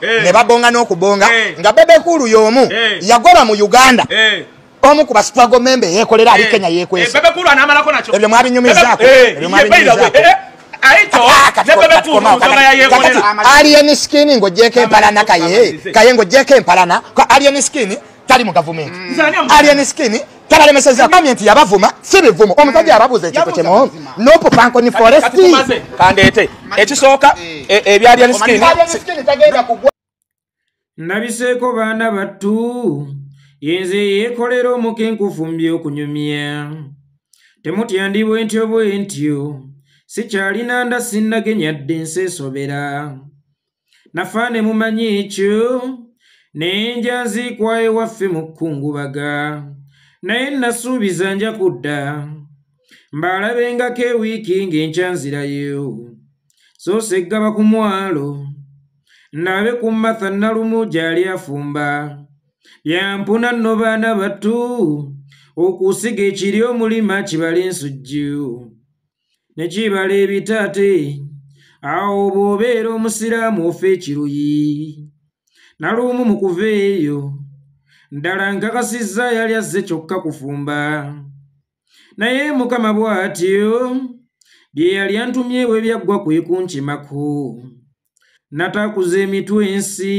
ne babonga n'okubonga nga Bebe Cool y'omu yagoba mu Uganda omu ku struggle member yekolera ali Kenya yekwesa Bebe Cool anamalako nacho ebyo mwabinyumizaako aito Bebe Cool nsonga ya yekolera alien skin ngo jeke empalana kaye ngo jeke empalana ko alien skin tali mu government alien skin kala meseza government yabavuma sibivumo omusajja ababuze ekito kyemo nopo panko ni forest kandete ekisooka ebya alien skin tagenda kugwa nabiseko baana battu yenze yekolera omukenkufumbye okunyumya temutyandibwe ntyo sikyalina nda sinnagenyadde nseesobera nafaane mumanyi ekyo nenja nziikwayo waffe mu kkungubaga naye nasuubiza nja kudda mbaalabengako ewiiki ng'enkya nzirayo soose eggaba ku mwalo ndabe ku Martha Nalumu gy'ali afumba byampuna nno baana battu okusiga ekiri omulima kibala ensujju ne kibala ebitaate awo bw'obeera omusiraamu ofa ekiruyi Nalumu mu kuva eyo ddala nkakasizza yali azze kyokka kufumba naye Mukama bw'atyo bye yali antumye bwe byaggwa kwe kunkimako nataakuza emitwe ensi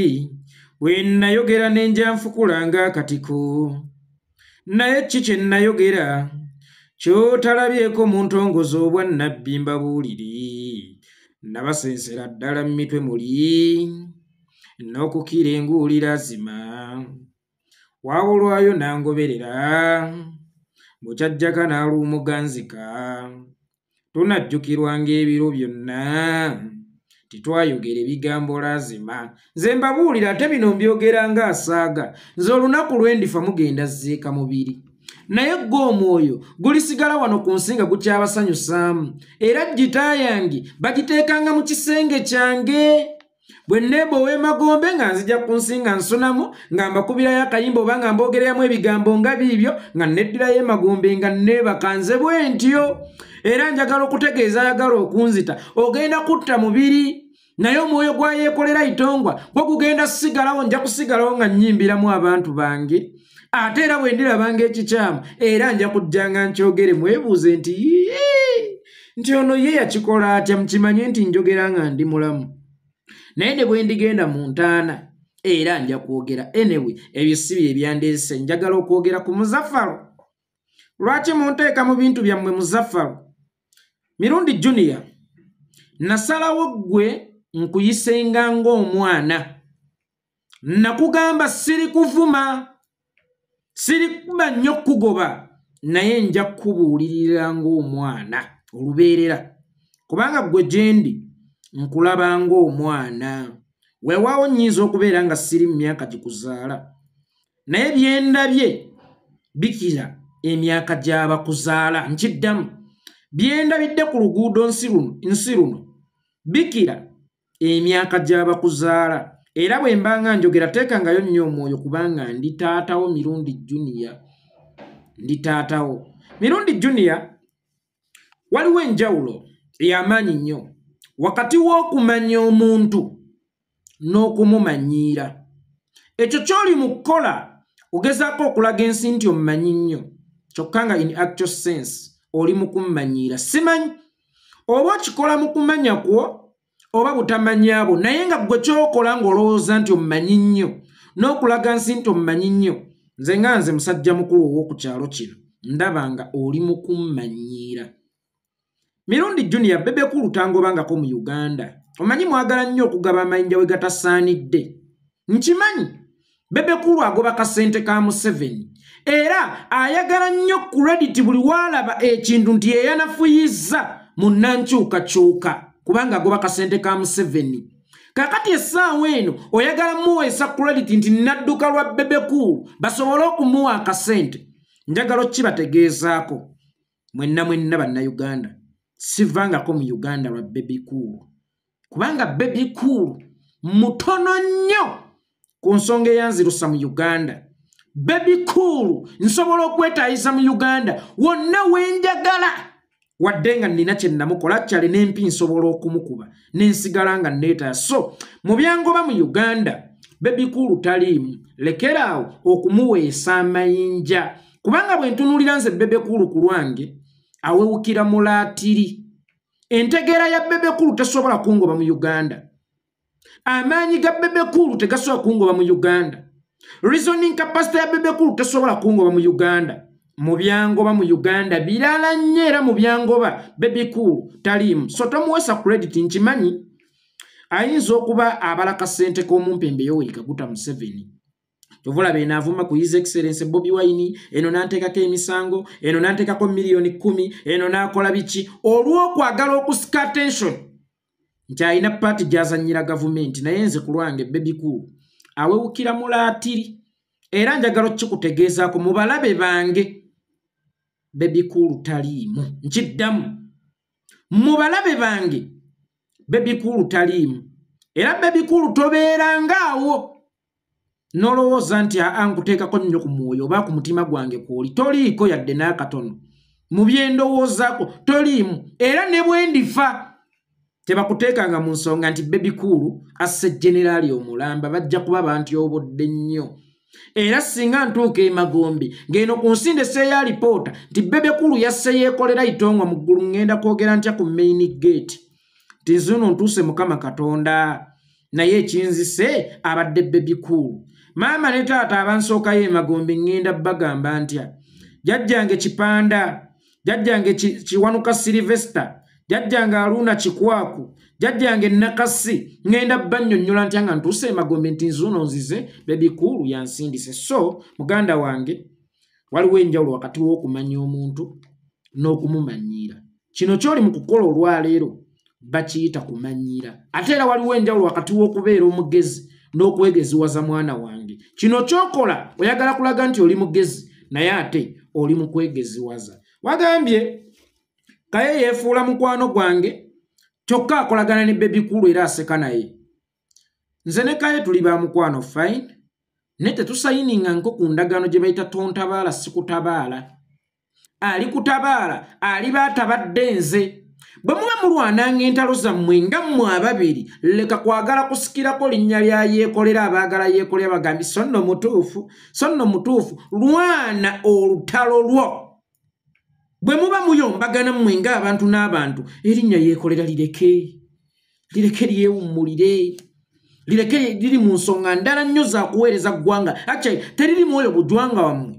bwe nayogera n'enja nfukula ng'akatiko naye ki kye nayogera ky'otalabyeko mu ntongozo obwannabbi mbabuulire nabasensera ddala mu mitwe muli n'okukira enguulira zima wabulwayo nangoberera bukyajjaka n'alumuganzika tunajjukirwanga ebiro byonna titwayogera ebigambo lazima nze mbabuulira ate bino mbyogera ng'asaaga nze olunaku lwendifa mugenda zzeeka mubiri naye gwe omwoyo gulisigala wano ku nsi nga gukyabasanyusaamu era gita yange bagiteekanga mu kisenge kyange bwe nneeba ow'emagombe nga nzija ku nsi nga nsonamu nga mbakubirayo akayimba oba nga mboogeramu ebigambo nga biibyo nga neddirayo emagombe nga nneebaka nze bwe ntyo era njagala okutegeeza ayagala okunzita ogenda kutta mubiri naye omwoyo gwa yeekolera itongwa gwe gugenda sigalawo nja kusigalawo nga nnyimbiramu abantu bange ate era bwe ndirabanga ekikyamu era nja kujja nga nkyogere mwebuuze nti ono ye yakikola atya mukimanye nti njogera nga ndi mulamu naye ne bwe ndigenda mu ntaana era nja kwogera anyway ebyo si bye byandeese njagala okwogera ku Muzaffalo lwaki munteeka mu bintu byammwe Muzaffalo Mirundi Junior nasalawo ggwe nkuyisenga ng'omwana nakugamba siri kuvuma siri kuba nnyo kugoba naye nja kubuulirira ng'omwana olubeerera kubanga ggwe gyendi nkulaba ng'omwana weewaawo nnyinza okubeera nga siri mu myaka gikuzaala naye byendabye bikira emyaka gy'abakuzaala nkiddamu byendabidde ku luguudo nsi luno bikira emyaka gy'abakuzaala era bwe mbanga njogera teekangayo nnyo omwoyo kubanga ndi taatawo Mirundi Junior ndi taatawo Mirundi Junior waliwo enjawulo ey'amaanyi nnyo wakati w'okumanya omuntu n'okumumanyiira ekyo ky'oli mu kukola ogezaako okulaga ensi nti omumanyi nnyo kyokka nga in actual sense oli mu kumumanyiira simanyi oba okikola mu kumanya kwo oba butamanya abo naye nga gwe ky'okola ng'olowooza nti omumanyi nnyo n'okulaga nsi nti omumanyi nnyo nze musajja mukulu ow'oku kyalo kino ndaba nga oli mu kumumanyiira Mirundi Junior Bebe Cool tangobangako mu Uganda omanyi mwagala nnyo okugaba amayinja we gatasaanidde nkimanyi Bebe Cool agoba kasente ka Museveni era ayagala nnyo credit buli waalaba ekintu nti yeyanafuyizza mu nnankyukakyuka kubanga agoba kasente ka Museveni kakati essaawa eno oyagala muweesa credit nti nadduka lwa Bebe Cool basobole okumuwa akasente njagala kibategeezaako mwenna bannayuganda sivangako mu Uganda lwa Bebe Cool kubanga Bebe Cool mutono nnyo ku nsonga eyanzirusa mu Uganda Bebe Cool nsobola okwetaayisa mu Uganda wonna wenjagala wadde nga nnina kye namukola kyali n'empi nsobola okumukuba n'ensigala nga neetaya. So mu byangoba mu Uganda Baby Cool taliimu, lekeraawo okumuweesa amayinja kubanga bwe ntunuulira nze Baby Cool ku lwange awewukira mulaatiri. Entegeera ya Baby Cool tesobola kungoba mu Uganda. Amaanyi ga Baby Cool tegasobola kungoba mu Uganda. Reasoning capacity ya Baby Cool tesobola kungoba mu Uganda. Mu byangoba mu Uganda birala nnyo era mu byangoba Baby Cool taliimu. So tomuweesa credit nkimanyi ayinza okuba abalaka ssente k'omumpembe Yoweri Kaguta Museveni. Tovola beenavuma ku His Excellency Bobi Wine, eno n'anteekako emisango, eno n'anteekako miliyoni 10, eno n'akola biki olw'okwagala okusika attention nti alina paati gy'azannyira gavumenti. Naye nze ku lwange Baby Cool awewukira mulaatiri era njagala kikutegeezaako mu balabe bange Baby Cool taliimu. Nkiddamu mu balabe bange Baby Cool taliimu era Baby Cool tobeerangaawo nolowooza nti ankuteekako nnyo ku mwoyo oba ku mutima gwange kwoli. Toliiko yadde n'akatono mu byendowoozaako toliimu era ne bwe ndifa tebakuteekanga mu nsonga nti Baby Cool asse generaali omulamba bajja kuba bantu obodde nnyo. Era singa ntuuka e Magombe ng'eno ku nsinde seeya alipoota nti Baby Cool yasse yeekolera itongwa mu ggulu ngenda kwogera ntya ku main gate nti nzuno ntuuse Mukama Katonda naye ekinzise abadde Baby Cool. Maama ne taata abansookayo e Magombe ngenda bagamba ntya jjajjange Kipanda, jjajjange Kiwanuka Sylvester, jjajjange Aruna Kikwaku, jjajjange Nakasi ngenda bannyonnyola ntya nga ntuuse e Magombe nti nzuno nzize Baby Cool yansindise. So muganda wange waliwo enjawulo wakati w'okumanya omuntu n'okumumanyiira. Kino kyoli mu kukola olwaleero bakiyita kumanyiira. Ate era waliwo enjawulo wakati w'okubeera omugezi n'okwegeziwaza mwana wange. Kino kyokola oyagala kulaga nti oli mugezi naye ate oli mu kwegeziwaza. Wagambye Kaye yeefuula mukwano gwange kyokka akolagana ne Baby Cool era aseka naye. Nze ne Kaye tuli ba mukwano fine ne tetusayininga nko ku ndagaano gye bayita tontabaala sikutabaala. Ali kutabaala ali baatabadde nze. Bwe muba mulwananga entalo zammwe nga mmwe ababiri leka kwagala kusikirako linnya lya yeekolera abaagala yeekolera bagambi so nno mutuufu lwana olutalo lwo. Bwe muba muyombagana mmwe nga abantu n'abantu erinnya yeekolera lireke lyewummulire lireke liri mu nsonga ndala nnyo za kuweereza ggwanga actually teriri mwoyo bujwanga wammwe.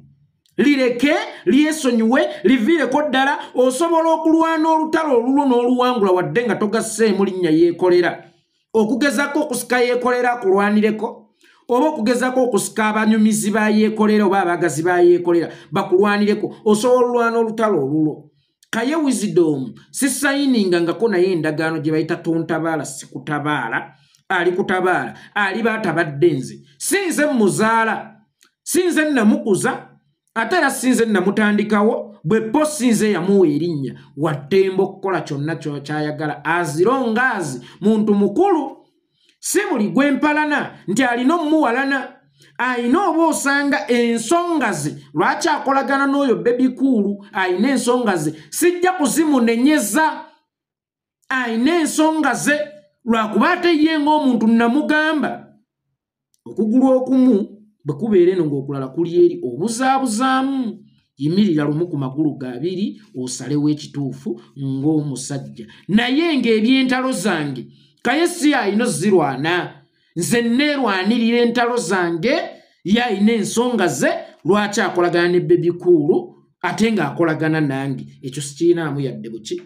Lireke lyesonyiwe liviireko ddala osobola okulwana olutalo olulwo n'oluwangula wadde nga togasseemu linnya yeekolera. Okugezako okusika yeekolera akulwanireko oba okugezako okusika abanyumizi ba yeekolera oba abagazi ba yeekolera bakulwanireko osobola olwana olutalo olulwo. Kaye Wisdom sisayiningangako naye endagaano gye bayita tontabaala sikutabaala. Ali kutabaala ali baatabadde nze sinze muzaala sinze namukuza ate era sinze namutandikawo bwe po sinze yamuwa erinnya waddemba okukola kyonna kyayagala azirongaazi muntu mukulu si buli gwempalana nti alina omumuwalana ayina oba osanga ensonga ze lwaki akolagana n'oyo Baby Cool ayina ensonga ze sijja kuzimunenyeza ayina ensonga ze lwakuba ate ye ng'omuntu namugamba okugulu okumu bwe kubeera eno ng'okulala kuli eri obuzaabuzaamu yimirira lumu ku magulu gabiri osalewo ekituufu ng'omusajja. Naye ng'ebyentalo zange Kaye si ayina zirwana nze neerwanirira entalo zange yayina ensonga ze lwaki akolagana ne Baby Cool ate ng'akolagana nange ekyo sikiinaamu yadde buki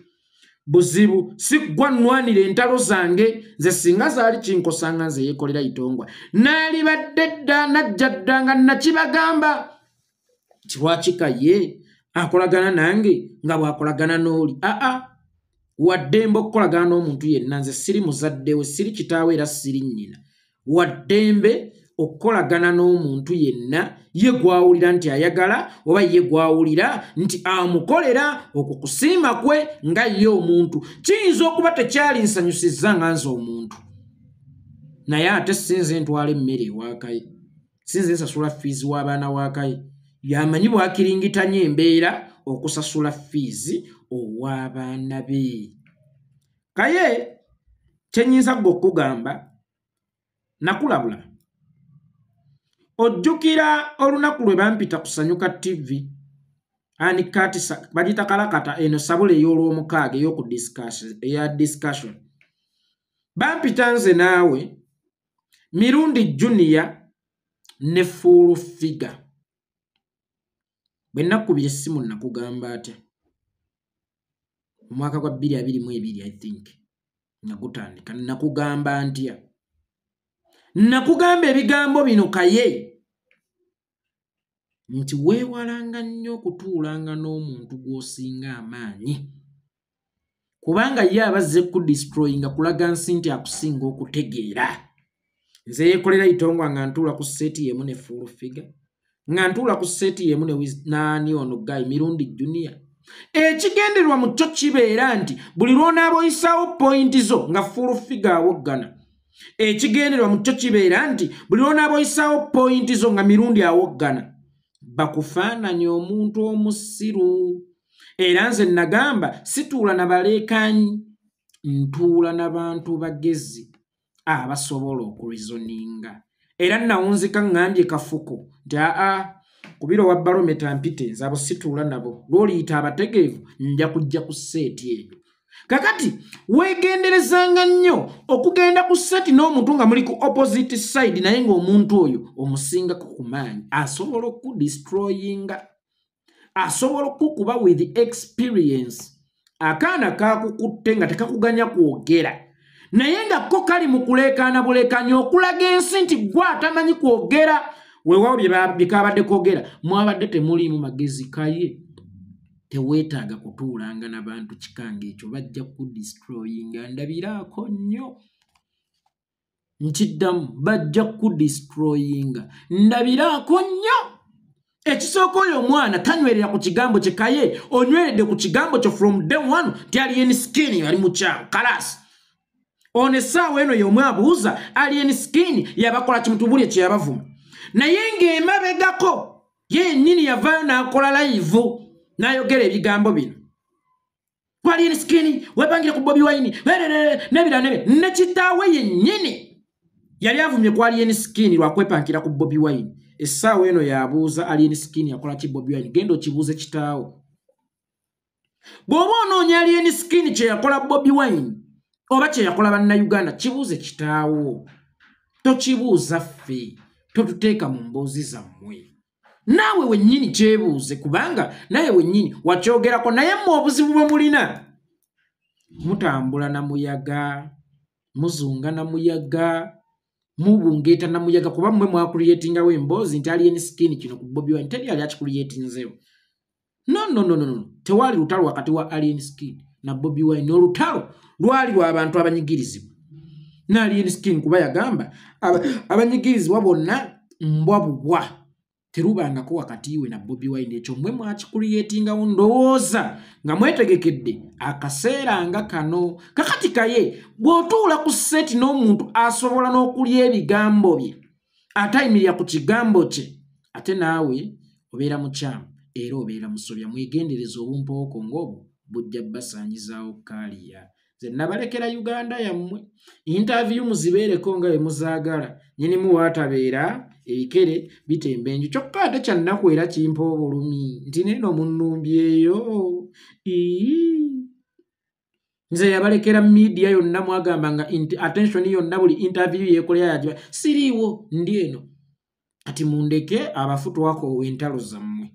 buzibu. Si ggwa nnwanira entalo zange nze singa zaali kinkosanga nze yeekolera itongwa naalibadde dda najja dda nga nakibagamba lwaki Kaye akolagana nange nga bw'akolagana n'oli. Waddembe okukolagana n'omuntu yenna nze siri muzadde we siri kitaawe era siri nnyina. Waddembe okukolagana n'omuntu yenna ye gwawulira nti ayagala oba ye gwawulira nti amukolera okukusiima kwe nga ye omuntu. Kiyinza okuba tekyali nsanyusizza nga nze omuntu naye ate sinze ntwala emmere ewa Kaye sinze nsasula fiizi w'abaana wa Kaye yamanyi bwakiringitanya embeera okusasula fiizi ow'abaana be. Kaye kyenyinza gwe okugamba nakulabula. Ojjukira olunaku lwe bampita kusanyuka TV ani kati bagita kalakata eno sabule ey'olwomukaaga eya discussion. Bampita nze naawe Mirundi Junior ne Full Figure. Bwe nakubye essimu nakugamba atya omwaka gwa 2022 I think nakutandika nakugamba ntya. Nakugamba ebigambo bino kaye nti weewalanga nnyo okutuulanga n'omuntu gw'osinga amaanyi kubanga ye abazze kudestroyinga kulaga nsi nti akusinga okutegeera. Nze yeekolera itongwa nga ntuula ku seti yemu ne Full Figure nga ntuula ku seti yemu ne naani ono Guy Mirundi Junior. Ekigenderwa mu kyo kibeera nti buli lw'onaaba oyisaawo pointi zo nga Full Figure awoggana. Ekigenderwa mu kyo kibeera nti buli lw'onaaba oyisaawo pointi zo nga Mirundi awoggana. Bakufaananya omuntu omusiru. Era nze nagamba situula na baleekanyi ntuula n'abantu bagezi abasobola okureasoninga. Era nawunzika ngambye Kafuko nti kubira wa barometa mpite nze abo situula nabo lw'oliyita abategeevu nja kujja ku seeti eyo. Kakati weegenderezanga nnyo okugenda ku seeti n'omuntu nga muli ku opposite side naye ng'omuntu oyo omusingako ku maanyi asobola okudestroyinga. Asobola okukuba with experience. Akaana kakukutte nga tekakuganya kwogera naye nga ko kali mu kuleekaana buleekaanya okulaga ensi nti gwe atamanyi kwogera. Weewaawo bye kabadde kwogera mwabadde temuliimu magezi kaye teweetaaga kutuulanga n'abantu kikanga ekyo bajja kudestroyinga. Ndabiraako nnyo nkiddamu bajja kudestroyinga. Ndabiraako nnyo. Ekisooka oyo omwana tanywerera ku kigambo kye kaye onyweredde ku kigambo kyo from day one ti alien skin ali mukyamu kalasi. Ono essaawa eno y'omwabuuza alien skin yabakola kimutubulye kye yabavuma naye ng'emabegako yennyini yavaayo n'akola live n'ayogera ebigambo bino. Alien skin webangire ku Bobi Wine nebira ne kitaawe yennyini yali avumye ku alien skin lwakwepankira ku Bobi Wine. Essaawa eno yabuuza alien skin yakola ki Bobi Wine genda okibuuze kitaawo. Bw'oba onoonya alien skin kye yakola Bobi Wine oba kye yakola bannayuganda kibuuze kitaawo. Tokibuuza ffe totuteeka mu mboozi zammwe. Naawe wennyini kyebuuze kubanga naye wennyini wakyogerako naye mmwe obuzibu bwe mulina. Mutambula na muyaga muzunga na muyaga mubungeeta na muyaga kuba mmwe mwakuliyetingawo emboozi nti alien skin kino ku Bobi Wine teri ali akikuliyetinzeewo. No. Tewali lutalo wakati wa alien skin na Bobi Wine. Olutalo lwali lw'abantu abanyigirizibwa. Na alien skin kuba yagamba abanyigirizibwa bonna mbwa bubwa terubangako wakati we na Bobi Wine. Ekyo mmwe mwakikuliyetingawo ndowooza nga mwetegekedde akaseera nga kano. Kakati kaye bw'otuula ku seti n'omuntu asobola n'okulya ebigambo bye atayimirira ku kigambo kye ate naawe obeera mukyamu era obeera musobya. Mwegendereza obumpooko ng'obwo bujja basaanyizaawo kaaliya. Nze nabalekera Uganda yammwe interview muzibeereko nga bwe muzaagala. Nnyinimu waatabeera ebikere bitemba enju kyokka ate kyannaku era kimpa obulumi nti neno munnumbyeyo. Nze yabalekera media yonna mwagamba nga attention yonna buli interview yeekolera yagiba siriiwo ndi eno. Kati mundeke abafutwako entalo zammwe.